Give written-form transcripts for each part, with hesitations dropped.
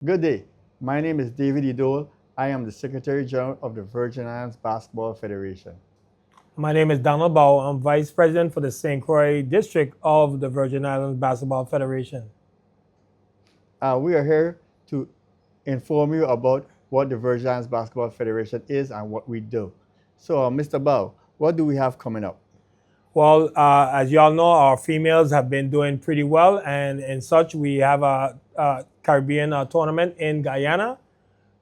Good day. My name is David Idole. I am the Secretary General of the Virgin Islands Basketball Federation. My name is Donald Bow. I'm Vice President for the St. Croix District of the Virgin Islands Basketball Federation. We are here to inform you about what the Virgin Islands Basketball Federation is and what we do. So, Mr. Bow, what do we have coming up? Well, as you all know, our females have been doing pretty well, and in such, we have a Caribbean tournament in Guyana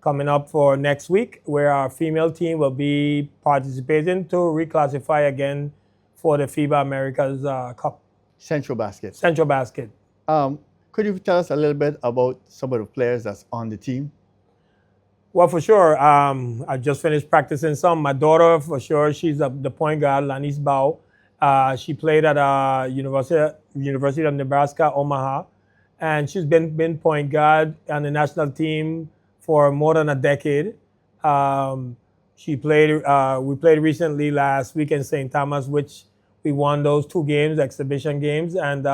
coming up for next week, where our female team will be participating to reclassify again for the FIBA Americas Cup. Central Basket. Central Basket. Could you tell us a little bit about some of the players that's on the team? Well, for sure. I just finished practicing some. My daughter, for sure, she's the point guard, Lanice Bow. She played at University of Nebraska, Omaha, and she's been point guard on the national team for more than a decade. She played. We played recently last week in St. Thomas, which we won those 2 games, exhibition games, and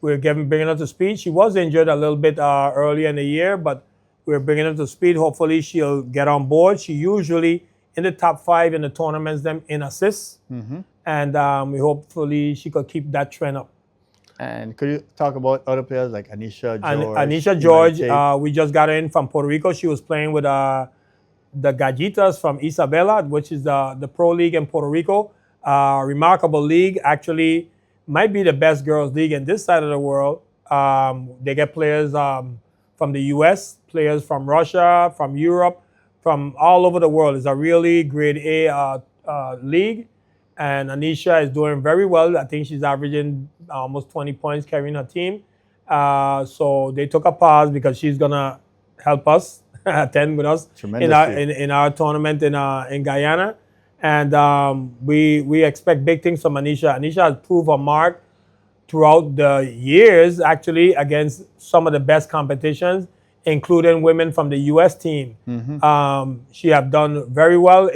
we're bringing her to speed. She was injured a little bit earlier in the year, but we're bringing her to speed. Hopefully, she'll get on board. She usually in the top 5 in the tournaments, them in assists. And we hopefully she could keep that trend up. And could you talk about other players like Anisha George? Anisha George, we just got her in from Puerto Rico. She was playing with the Gallitas from Isabela, which is the pro league in Puerto Rico. Remarkable league. Actually, might be the best girls league in this side of the world. They get players from the U.S., players from Russia, from Europe, from all over the world. It's a really grade A league. And Anisha is doing very well. I think she's averaging almost 20 points carrying her team. So they took a pause because she's going to help us, attend with us in our tournament in Guyana. And we expect big things from Anisha. Anisha has proved her mark throughout the years, actually, against some of the best competitions, including women from the U.S. team. She have done very well.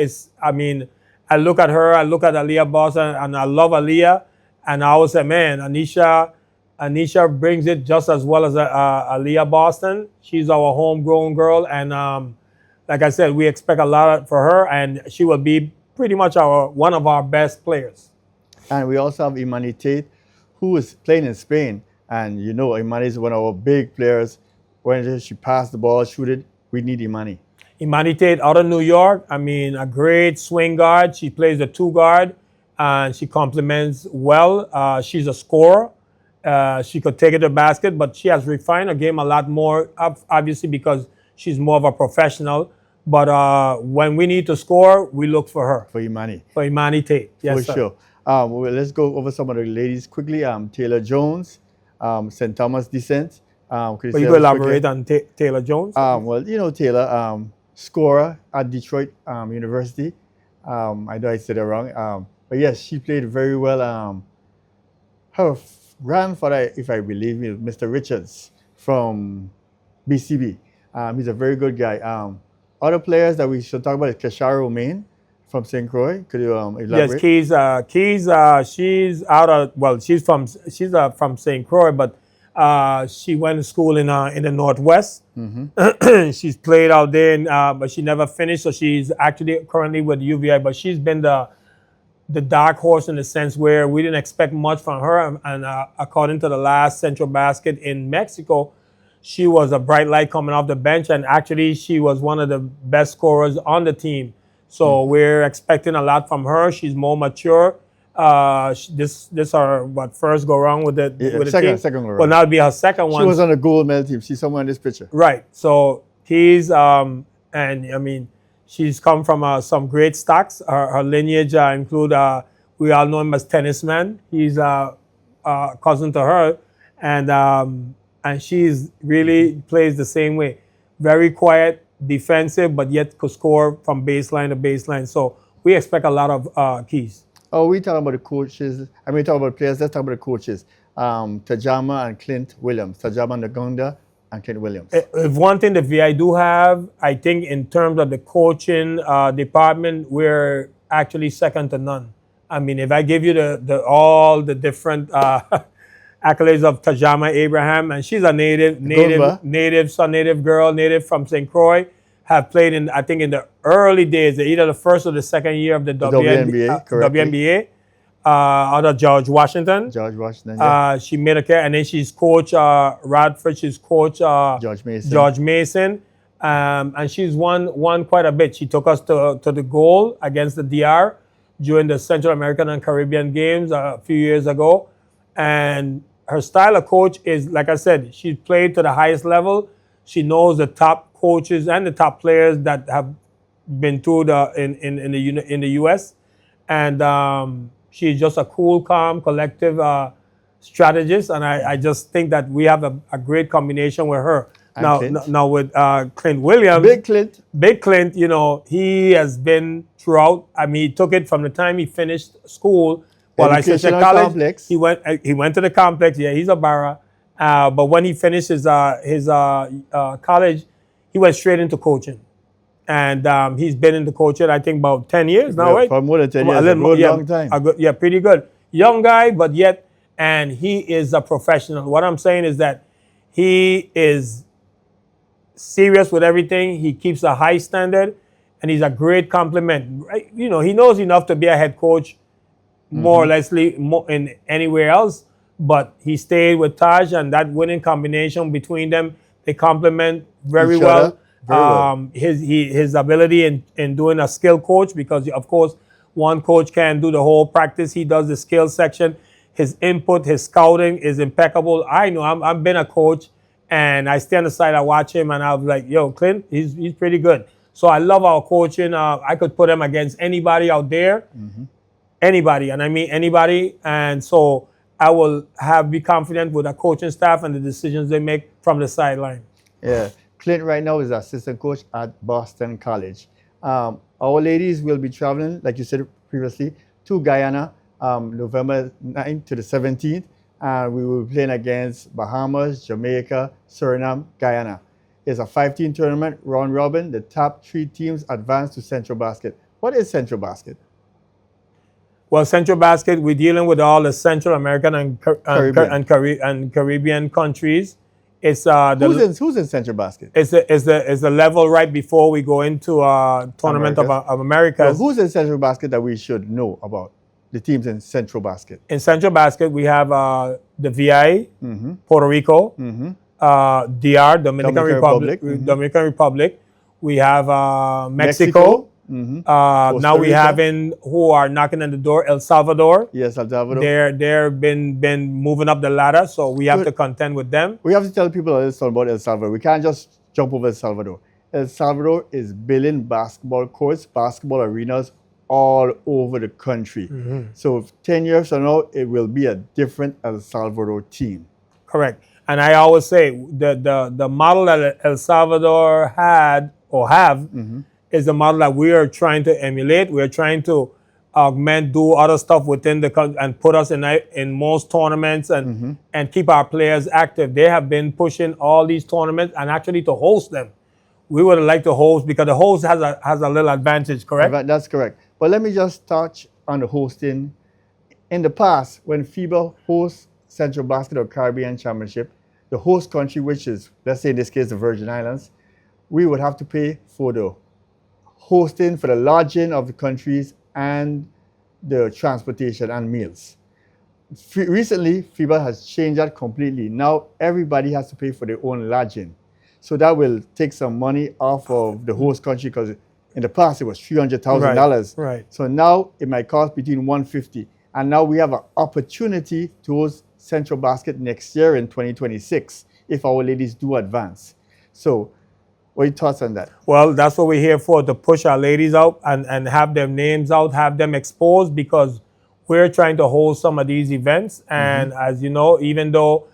I look at her, I look at Aaliyah Boston, and I love Aaliyah. And I always say, man, Anisha brings it just as well as Aaliyah Boston. She's our homegrown girl. And like I said, we expect a lot for her. And she will be pretty much one of our best players. And we also have Imani Tate, who is playing in Spain. And you know, Imani is one of our big players. When she passed the ball, shoot it, we need Imani. Imani Tate out of New York. A great swing guard. She plays the 2 guard, and she complements well. She's a scorer. She could take it to the basket, but she has refined her game a lot more, obviously because she's more of a professional. But when we need to score, we look for her. For Imani. For Imani Tate, yes, for sure. Well, let's go over some of the ladies quickly. Taylor Jones, St. Thomas descent. But you could elaborate on Taylor Jones? Well, you know Taylor, scorer at Detroit University. I know I said it wrong. But yes, she played very well. Her grandfather, if I believe, is Mr. Richards from BCB. He's a very good guy. Other players that we should talk about is Keshara Romain from St. Croix. Could you elaborate? Yes, Keys. She's from St. Croix, but she went to school in the Northwest. She's played out there, but she never finished. So she's actually currently with UVI, but she's been the dark horse in the sense where we didn't expect much from her. And according to the last Central Basket in Mexico, she was a bright light coming off the bench. And actually, she was one of the best scorers on the team. So we're expecting a lot from her. She's more mature. This her first go around with the team. Second go around. Well, that'll be her second one. She was on the gold medal team. She's somewhere in this picture. Right. So he's she's come from some great stocks. Her lineage include we all know him as Tennis Man. He's a cousin to her, and she's really plays the same way. Very quiet, defensive, but yet could score from baseline to baseline. So we expect a lot of keys. Oh, we talk about the coaches. We talk about players. Let's talk about the coaches. Tajama and Clint Williams. Tajama Nagunda and Clint Williams. If one thing that VI do have, I think in terms of the coaching department, we're actually second to none. If I give you all the different accolades of Tajama Abraham, and she's a native girl, native from St. Croix. Have played in, I think, in the early days, either the first or the second year of the WNBA, correctly. WNBA, out of George Washington. George Washington, yeah. She made a career, and then she's coach Radford. She's coach George Mason, and she's won quite a bit. She took us to the goal against the DR during the Central American and Caribbean Games a few years ago, and her style of coach is, like I said, she played to the highest level. She knows the top coaches and the top players that have been through in the U.S. And she's just a cool, calm, collective strategist. And I just think that we have a great combination with her. Now with Clint Williams, Big Clint, you know, he has been throughout. I mean, he took it from the time he finished school. While I was at college, complex. He went to the complex. Yeah, he's a Barra. But when he finished his college, he went straight into coaching. And he's been into coaching, I think, about 10 years now, right? For more than 10 years, a long time. Yeah, pretty good. Young guy, but yet, and he is a professional. What I'm saying is that he is serious with everything. He keeps a high standard, and he's a great compliment. Right? You know, he knows enough to be a head coach, more or less in anywhere else. But he stayed with Taj, and that winning combination between them, they complement very well. His ability in doing a skill coach, because of course one coach can't do the whole practice. He does the skill section. His input, his scouting is impeccable. I know I've been a coach, and I stand aside, I watch him, and I was like, yo, Clint, he's pretty good. So I love our coaching. I could put him against anybody out there, anybody, and I mean anybody. And so I will be confident with the coaching staff and the decisions they make from the sideline. Yeah. Clint right now is assistant coach at Boston College. Our ladies will be traveling, like you said previously, to Guyana, November 9th to the 17th. And we will be playing against Bahamas, Jamaica, Suriname, Guyana. It's a 5-team tournament, round robin. The top 3 teams advance to Central Basket. What is Central Basket? Well, Central Basket, we're dealing with all the Central American and Caribbean countries. It's who's in Central Basket? It's the level right before we go into Tournament of Americas. Well, who's in Central Basket that we should know about? The teams in Central Basket. In Central Basket, we have the VI, Puerto Rico, DR, Dominican Republic. We have Mexico. Now we have who are knocking on the door, El Salvador. Yes, El Salvador. They're been moving up the ladder, so we have to contend with them. We have to tell people a little about El Salvador. We can't just jump over El Salvador. El Salvador is building basketball courts, basketball arenas all over the country. So 10 years from now, it will be a different El Salvador team. Correct. And I always say the model that El Salvador had or have is the model that we are trying to emulate. We're trying to augment, do other stuff within the country, and put us in most tournaments and keep our players active. They have been pushing all these tournaments and actually to host them. We would like to host because the host has a little advantage, correct? That's correct. But let me just touch on the hosting. In the past, when FIBA hosts Central Basket or Caribbean Championship, the host country, which is, let's say in this case, the Virgin Islands, we would have to pay for the hosting, for the lodging of the countries, and the transportation and meals. Recently, FIBA has changed that completely. Now, everybody has to pay for their own lodging. So that will take some money off of the host country, because in the past, it was $300,000. Right. So now it might cost between $150,000. And now we have an opportunity to host Central Basket next year in 2026 if our ladies do advance. So what are your thoughts on that? Well, that's what we're here for, to push our ladies out and have their names out, have them exposed, because we're trying to hold some of these events. And as you know, even though,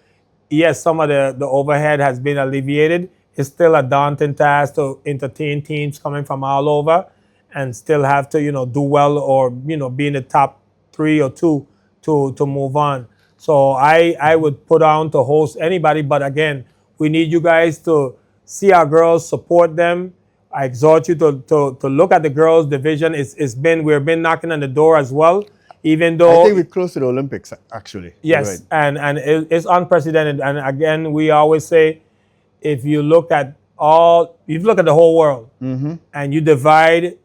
yes, some of the overhead has been alleviated, it's still a daunting task to entertain teams coming from all over and still have to, do well or, be in the top 3 or 2 to move on. So I would put on to host anybody. But again, we need you guys to see our girls, support them. I exhort you to look at the girls division. We've been knocking on the door as well. even I though think we're close to the Olympics, actually. You're yes, right. and it's unprecedented. And again, we always say, if you look at the whole world, and you divide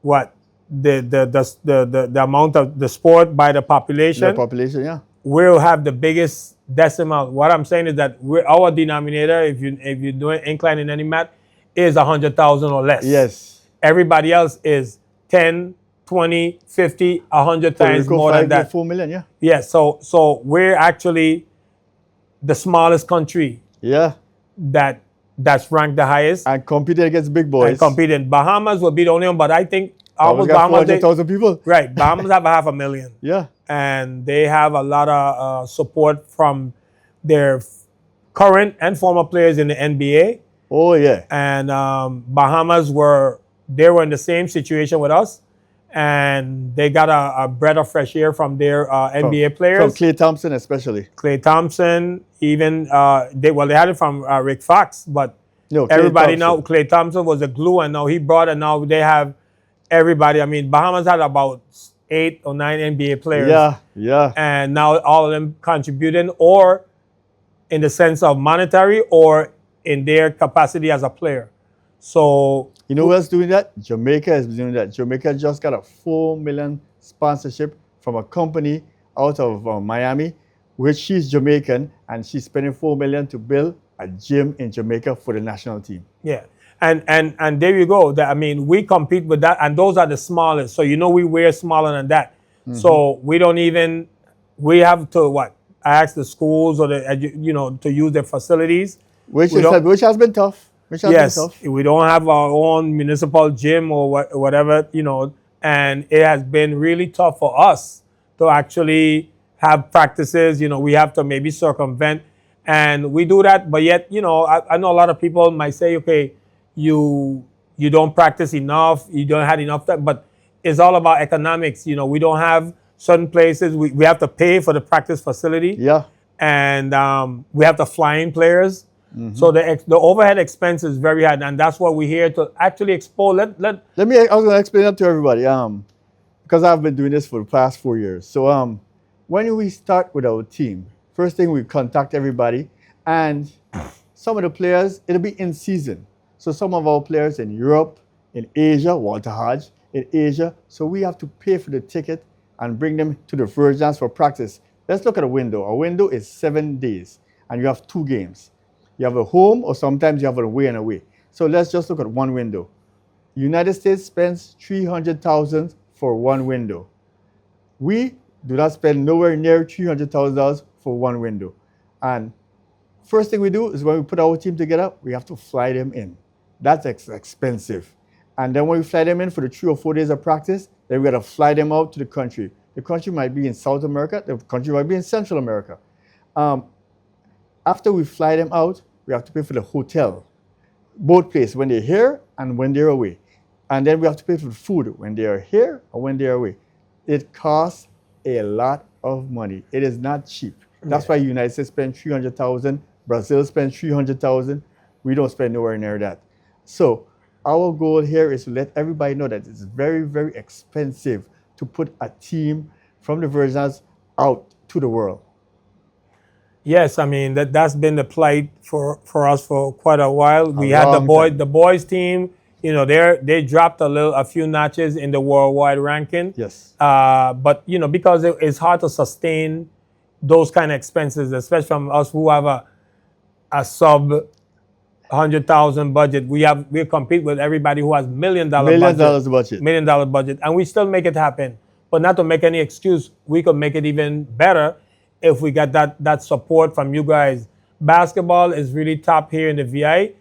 what the amount of the sport by the The population, population, yeah. we'll have the biggest decimal. What I'm saying is that our denominator, if you do it incline in any math, is 100,000 or less. Yes. Everybody else is 10, 20, 50, 100 Puerto times Rico, more than that. 4 million, yeah. Yeah, so we're actually the smallest country Yeah. that's ranked the highest And competing against big boys. and competing. Bahamas will be the only one, but I think Almost almost got Bahamas. 400,000 people. Right, Bahamas have 500,000. Yeah. And they have a lot of support from their current and former players in the NBA. Oh, yeah. And Bahamas were in the same situation with us, and they got a breath of fresh air from their NBA players. From Klay Thompson, especially. Klay Thompson, even they had it from Rick Fox, but No, Klay everybody now Thompson. Klay Thompson was a glue, and now he brought it. Now they have everybody. I mean, Bahamas had about 8 or 9 NBA players. Yeah, yeah. And now all of them contributing, or in the sense of monetary, or in their capacity as a player. So You know who else doing that? Jamaica is doing that. Jamaica just got a $4 million sponsorship from a company out of Miami, which she's Jamaican, and she's spending $4 million to build a gym in Jamaica for the national team. yeah, and there you go. I mean, we compete with that, and those are the smallest. So we wear smaller than that. So we don't even. We have to ask the schools or to use their facilities. Which has been tough. Yes, we don't have our own municipal gym or whatever, and it has been really tough for us to actually have practices. We have to maybe circumvent, and we do that. But yet, I know a lot of people might say, okay, you don't practice enough, you don't have enough time, but it's all about economics. We don't have certain places. We have to pay for the practice facility. Yeah. And we have to fly in players. So the overhead expense is very high, and that's what we're here to actually expose. I was going to explain that to everybody, because I've been doing this for the past 4 years. So when we start with our team, first thing we contact everybody, and some of the players, it'll be in season. So some of our players in Europe, in Asia, Walter Hodge, in Asia, so we have to pay for the ticket and bring them to the Virgins for practice. Let's look at a window. A window is 7 days, and you have 2 games. You have a home, or sometimes you have an away and away. So let's just look at one window. United States spends $300,000 for one window. We do not spend nowhere near $300,000 for one window. And first thing we do is when we put our team together, we have to fly them in. That's expensive. And then when we fly them in for the 3 or 4 days of practice, then we got to fly them out to the country. The country might be in South America. The country might be in Central America. After we fly them out, we have to pay for the hotel, both places, when they're here and when they're away. And then we have to pay for the food when they are here or when they're away. It costs a lot of money. It is not cheap. That's why the United States spends $300,000, Brazil spends $300,000. We don't spend nowhere near that. So our goal here is to let everybody know that it's very, very expensive to put a team from the Virgins out to the world. Yes, I mean that's been the plight for us for quite a while. We had the boys team. They dropped a few notches in the worldwide ranking. Yes. But because it's hard to sustain those kind of expenses, especially from us who have a sub $100,000 budget. We compete with everybody who has $1 million budget. $1 million budget, and we still make it happen. But not to make any excuse, we could make it even better if we got that support from you guys. Basketball is really top here in the VI.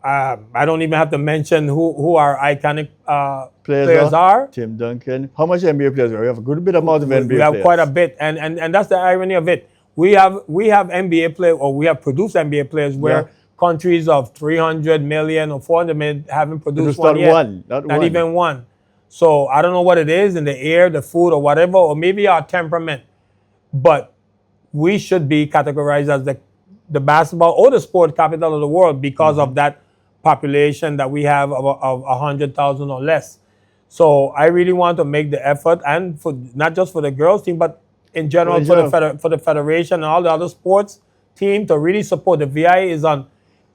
I don't even have to mention who our iconic players are. Tim Duncan. How much NBA players are? We have a good bit amount of NBA players. We have quite a bit, and that's the irony of it. We have NBA players, or we have produced NBA players where countries of 300 million or 400 million haven't produced one yet. Not even one. So I don't know what it is in the air, the food, or whatever, or maybe our temperament. But we should be categorized as the basketball or the sport capital of the world because of that population that we have of 100,000 or less. So I really want to make the effort, and for not just for the girls team, but in general for the federation and all the other sports team to really support. The VI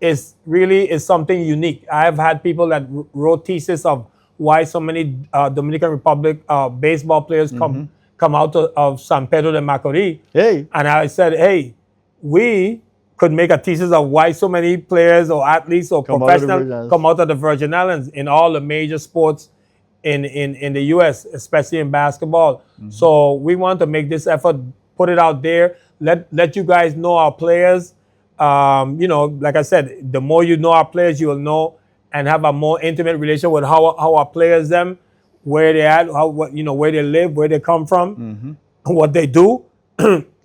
is something unique. I've had people that wrote thesis of why so many Dominican Republic baseball players come out of San Pedro de Macorís. Hey. And I said, hey, we could make a thesis of why so many players or athletes or professionals come out of the Virgin Islands in all the major sports in the U.S., especially in basketball. So we want to make this effort, put it out there, let you guys know our players. Like I said, the more you know our players, you will know and have a more intimate relation with how our players them, where they at, where they live, where they come from, what they do,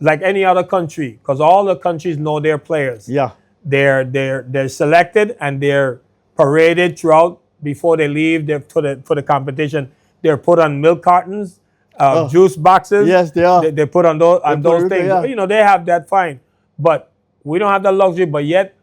like any other country, because all the countries know their players. Yeah, they're selected and they're paraded throughout before they leave for the competition. They're put on milk cartons, juice boxes. Yes, they are. They put on those things. Yeah. They have that fine, but we don't have that luxury. But yet,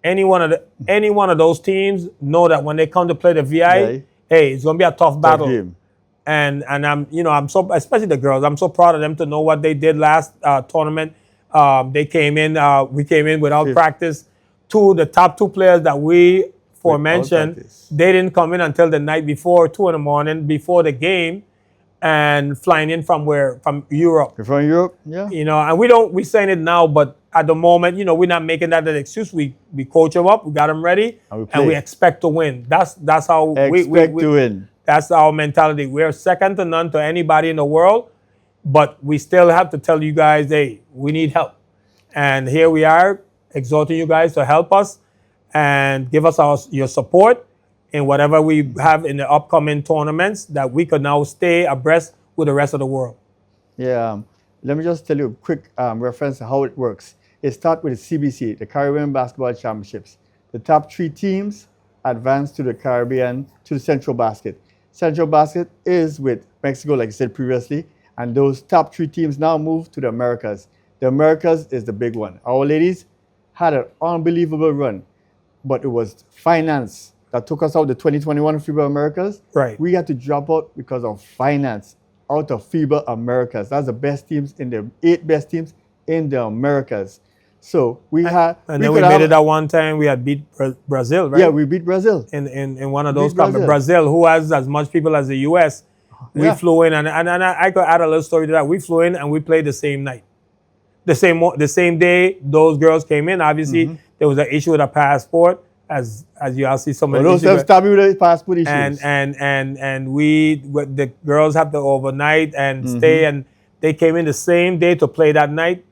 any one of those teams know that when they come to play the VI, hey, it's gonna be a tough battle. Game. And I'm so, especially the girls, I'm so proud of them to know what they did last tournament. We came in without practice. The top two players that we mentioned, they didn't come in until the night before, 2 a.m, before the game, and flying in from Europe. From Europe, yeah. And we saying it now, but at the moment, we're not making that an excuse. We coach them up, we got them ready, and we expect to win. That's how we expect to win. That's our mentality. We're second to none to anybody in the world, but we still have to tell you guys, hey, we need help. And here we are, exhorting you guys to help us and give us your support in whatever we have in the upcoming tournaments, that we could now stay abreast with the rest of the world. Yeah. Let me just tell you a quick reference to how it works. It starts with the CBC, the Caribbean Basketball Championships. The top 3 teams advance to the Caribbean, to the Central Basket. Central Basket is with Mexico, like I said previously, and those top 3 teams now move to the Americas. The Americas is the big one. Our ladies had an unbelievable run, but it was finance that took us out the 2021 FIBA Americas. Right. We had to drop out because of finance out of FIBA Americas. That's the best teams in the 8 best teams in the Americas. So we had, and then we made it at one time. We had beat Brazil, right? Yeah, we beat Brazil in one of those companies. Brazil, who has as much people as the U.S. We flew in, and I could add a little story to that. We flew in and we played the same night, the same day. Those girls came in. Obviously, there was an issue with a passport, as you all see so many. Those have stopped with the passport issues. And the girls have to overnight and stay, and they came in the same day to play that night,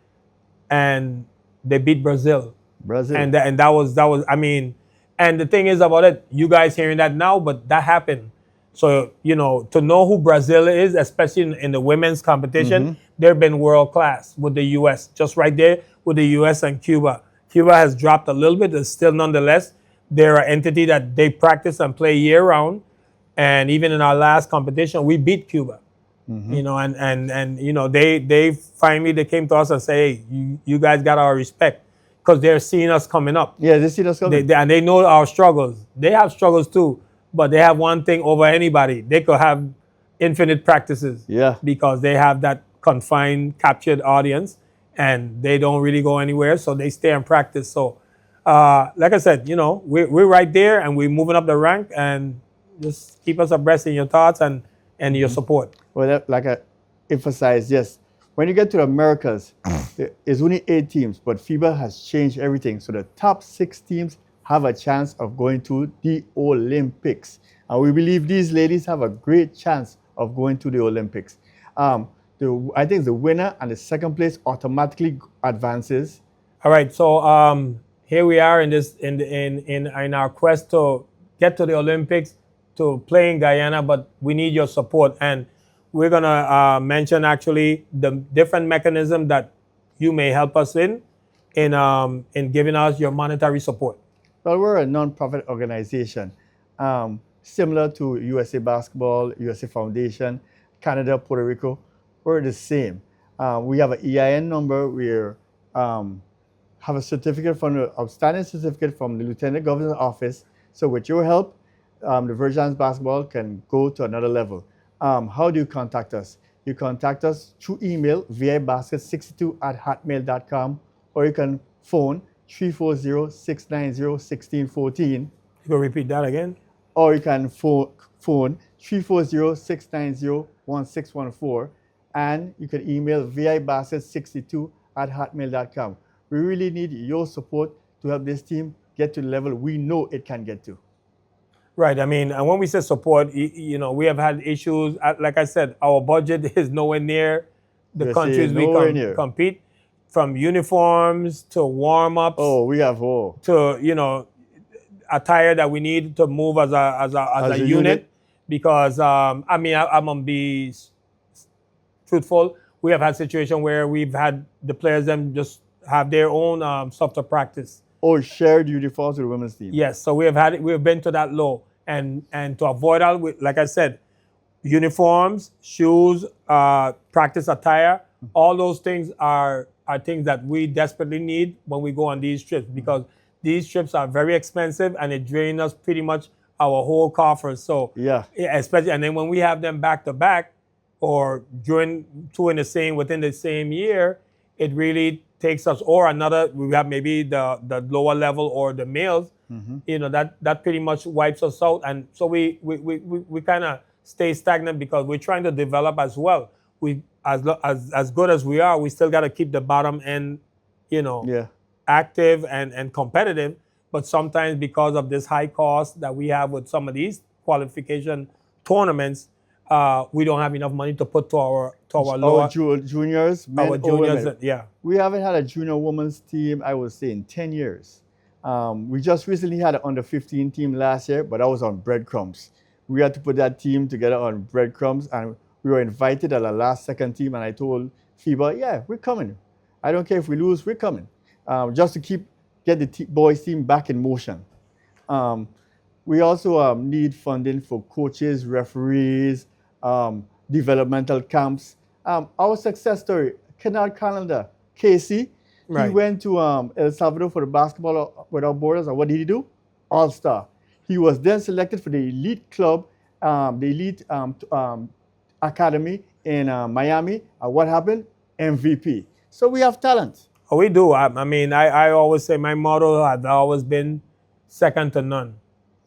and they beat Brazil. And that was I mean, and the thing is about it, you guys hearing that now, but that happened. So, to know who Brazil is, especially in the women's competition, they've been world class with the U.S., just right there with the U.S. and Cuba. Cuba has dropped a little bit, but still nonetheless, they're an entity that they practice and play year round. And even in our last competition, we beat Cuba. They finally came to us and say, hey, you guys got our respect, because they're seeing us coming up. Yeah, they see us coming. And they know our struggles. They have struggles too, but they have one thing over anybody. They could have infinite practices. Yeah. Because they have that confined, captured audience, and they don't really go anywhere, so they stay and practice. So, like I said, we're right there, and we're moving up the rank, and just keep us abreast in your thoughts and your support. Well, like I emphasized, yes, when you get to the Americas, there's only 8 teams, but FIBA has changed everything. So the top 6 teams have a chance of going to the Olympics. And we believe these ladies have a great chance of going to the Olympics. I think the winner and the second place automatically advances. All right, so here we are in our quest to get to the Olympics, to play in Guyana, but we need your support. And we're going to mention actually the different mechanism that you may help us in giving us your monetary support. Well, we're a non-profit organization, similar to USA Basketball, USA Foundation, Canada, Puerto Rico. We're the same. We have an EIN number. We have a certificate outstanding certificate from the Lieutenant Governor's office. So with your help, the Virgins basketball can go to another level. How do you contact us? You contact us through email, vibasket62@hotmail.com, or you can phone 340-690-1614, You can repeat that again. or you can phone 340-690-1614, and you can email vibasket62@hotmail.com. We really need your support to help this team get to the level we know it can get to. Right. I mean, and when we say support, we have had issues. Like I said, our budget is nowhere near the You're countries saying we nowhere near. compete, from uniforms to warm-ups Oh, we have to attire that we need to move as a a unit. unit. Because I'm gonna be truthful. We have had situations where we've had the players them just have their own stuff to practice. or shared uniforms with the women's team. Yes, so we've been to that low, and to avoid all, like I said, uniforms, shoes, practice attire, all those things are things that we desperately need when we go on these trips, because these trips are very expensive and it drains us pretty much our whole coffers. So Yeah. especially, and then when we have them back to back, or during two within the same year, it really takes us, or another, we have maybe the lower level or the males, that pretty much wipes us out. And so we kind of stay stagnant because we're trying to develop as well. We as good as we are, we still got to keep the bottom end, Yeah. active and competitive. But sometimes because of this high cost that we have with some of these qualification tournaments, we don't have enough money to put to our lower, Juniors, men our or juniors. women. Yeah. We haven't had a junior women's team, I would say, in 10 years. We just recently had an under 15 team last year, but that was on breadcrumbs. We had to put that team together on breadcrumbs, and we were invited at the last second team, and I told FIBA, yeah, we're coming. I don't care if we lose, we're coming. Just to get the boys team back in motion. We also need funding for coaches, referees, developmental camps. Our success story, Kennard Calendar, Casey, Right. he went to El Salvador for the Basketball Without Borders, and what did he do? All-Star. He was then selected for the elite club, the elite academy in Miami. And what happened? MVP. So we have talent. Oh, we do. I mean, I always say my motto has always been second to none.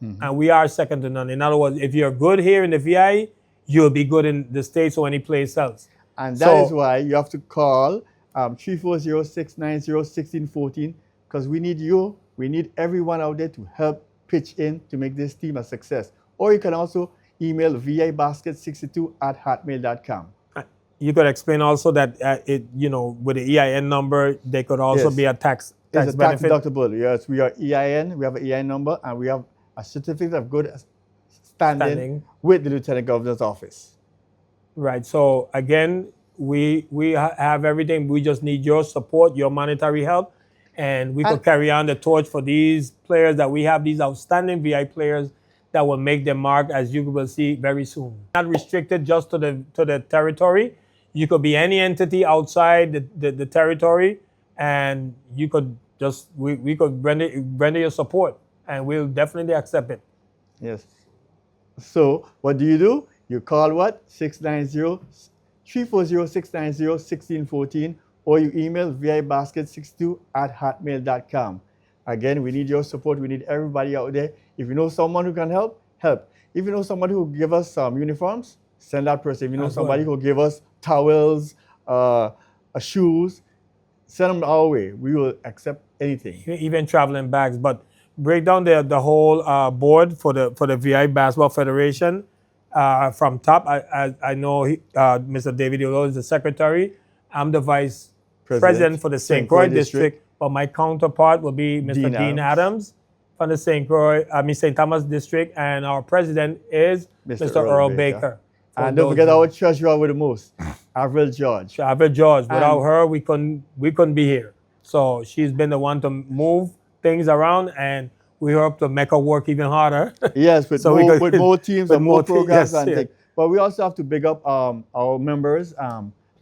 And we are second to none. In other words, if you're good here in the VI, you'll be good in the States or any place else. And that is why you have to call 340-690-1614, because we need you. We need everyone out there to help pitch in to make this team a success. Or you can also email vibasket62@hotmail.com. You could explain also that with the EIN number, they could also Yes. be a tax It's a tax benefit. deductible. Yes, we are EIN. We have an EIN number, and we have a certificate of good standing with the Lieutenant Governor's office. Right. So again, we have everything. We just need your support, your monetary help, and we could carry on the torch for these players that we have, these outstanding VI players that will make their mark, as you will see very soon. Not restricted just to the territory. You could be any entity outside the territory, and you could just we could render your support, and we'll definitely accept it. Yes. So what do? You call what? 340-690-1614, or you email vibasket62@hotmail.com. Again, we need your support. We need everybody out there. If you know someone who can help, help. If you know somebody who will give us some uniforms, send that person. If you know somebody who will give us towels, shoes, send them our way. We will accept anything. Even traveling bags. But break down the whole board for the VI Basketball Federation from top. I know Mr. David Olo is the secretary. I'm the vice president for the St. Croix district, but my counterpart will be Mr. Dean Adams from the St. Thomas district, and our president is Mr. Earl Baker. And don't forget our treasurer with the most, Avril George. Without her, we couldn't be here. So she's been the one to move things around, and we hope to make her work even harder. Yes, with more teams and more programs. Yes. But we also have to big up our members,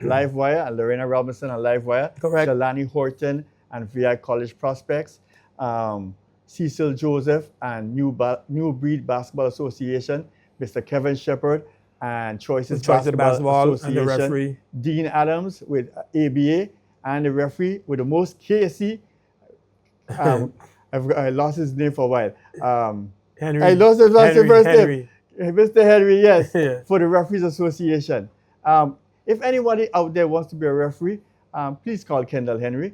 Livewire, and Lorena Robinson and Livewire. Correct. Shalani Horton and VI College Prospects. Cecil Joseph and New Breed Basketball Association, Mr. Kevin Shepard, and Choices Basketball and the Association, referee. Dean Adams with ABA, and the referee with the most KSC. I lost his name for a while. Henry. I lost his first Henry. name. Mr. Henry, yes, Yeah. for the Referees Association. If anybody out there wants to be a referee, please call Kendall Henry,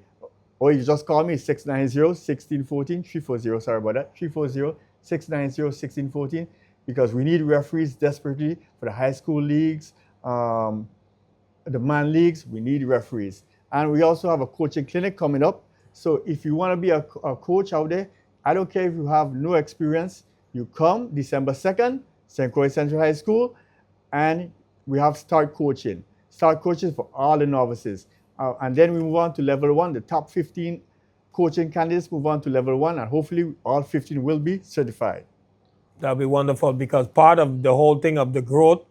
or you just call me 690-1614, 340, sorry about that, 340-690-1614, because we need referees desperately for the high school leagues, the man leagues, we need referees. And we also have a coaching clinic coming up. So if you want to be a coach out there, I don't care if you have no experience, you come December 2nd, St. Croix Central High School, and we have start coaching. Start coaching for all the novices. And then we move on to level 1. The top 15 coaching candidates move on to level 1, and hopefully all 15 will be certified. That'll be wonderful, because part of the whole thing of the growth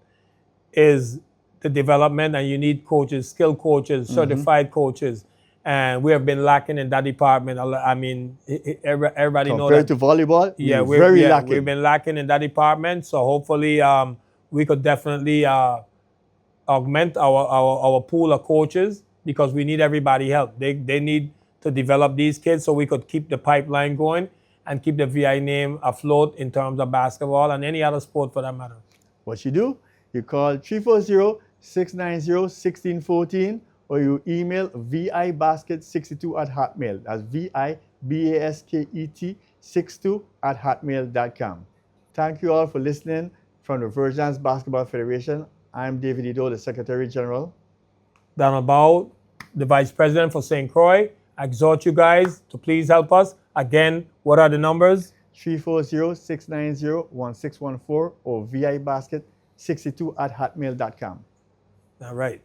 is the development, and you need coaches, skilled coaches, certified coaches. And we have been lacking in that department. I mean, everybody knows that. Compared to volleyball, Yeah, we're very lacking. We've been lacking in that department. So hopefully we could definitely augment our pool of coaches, because we need everybody help. They need to develop these kids so we could keep the pipeline going and keep the VI name afloat in terms of basketball and any other sport for that matter. What you do, you call 340-690-1614, or you email vibasket62@hotmail. That's VIBASKET62@hotmail.com. Thank you all for listening from the Virgins Basketball Federation. I'm David Ido, the Secretary General. Donald Bow, the Vice President for St. Croix. I exhort you guys to please help us. Again, what are the numbers? 340-690-1614 or vibasket62@hotmail.com. All right.